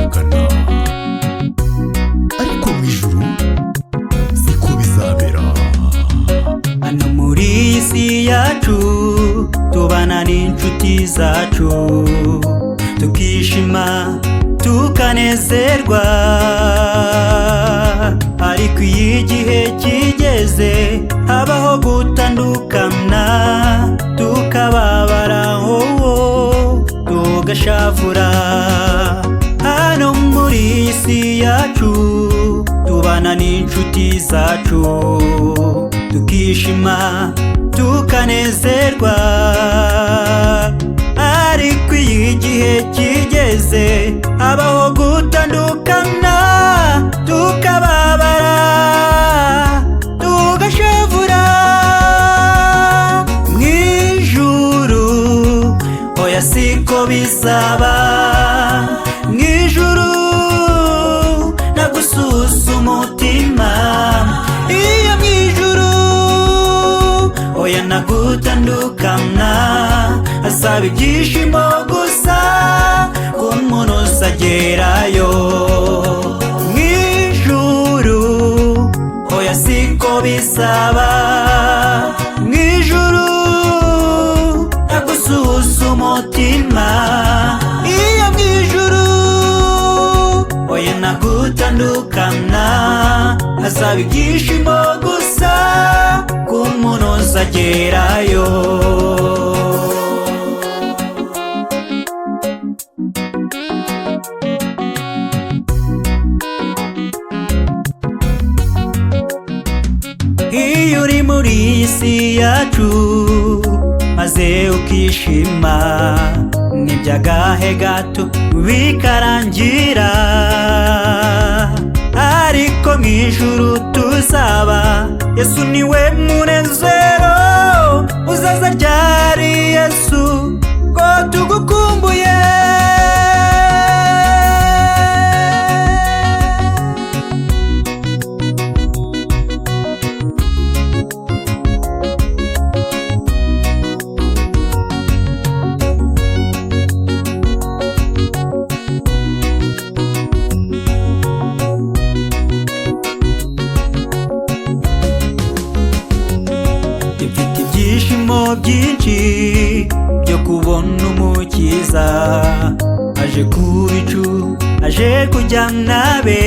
birumvikana, ariko mu ijuru siko bizabera. Hano muri iyi si yacu tubana n'inshuti zacu, tukishima tukanezerwa, ariko iyo igihe kigeze habaho gutandukana, tukababara tugashavura. Hano muri iyi si yacu tubana n'inshuti zacu, tukishima tukanezerwa, ariko iyo igihe kigeze habaho gutandukana, tukababara tugashavura. Mwijuru oya siko bizaba, mwijuru nagususa umutima, iyo mwijuru oya nagutandukana, asaba ibyishimo gusa ku muntu uzagerayo. Mwijuru oya siko bizaba, mwijuru nagususa umutima, iyo mwijuru oya nagutandukana, asaba ibyishimo gusa ku muntu uzagerayo. Iyo uri muri iyi si yacu maze ukishima, n'iby'agahe gato bikarangira, ariko mu ijuru tuzaba. Yesu niwe munezero, uzaza ryari Yesu ko tugukumbuye. Mfite ibyishimo byinshi byo kubona umukiza, aje ku bicu, aje kujyana be,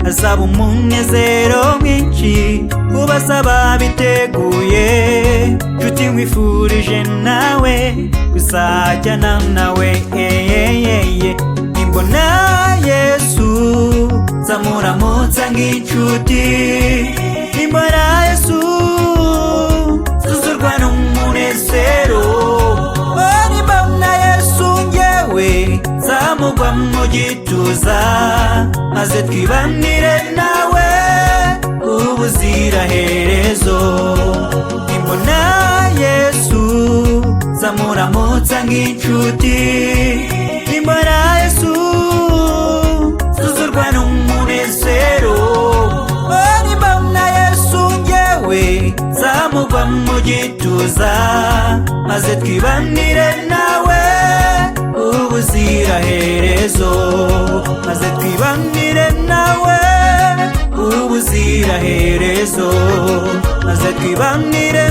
azaba umunezero mwinshi ku bazaba biteguye. Nshuti nkwifurije nawe kuzajyana nawe, nimbona Yesu nzamuramutsa nk'inshuti, nimbona Yesu zuzurwa n'umunezero, nimbona Yesu njyewe nzamugwa mu gituza, maze twibanire nawe ubuziraherezo. Nimbona Yesu nzamuramutsa nk'inshuti, nimbona Yesu zuzurwa n'umunezero, nimbona Yesu njyewe nzamugwa mu gituza, maze twibanire nawe ubuziraherezo, maze twibanire nawe ubuziraherezo, maze twibanire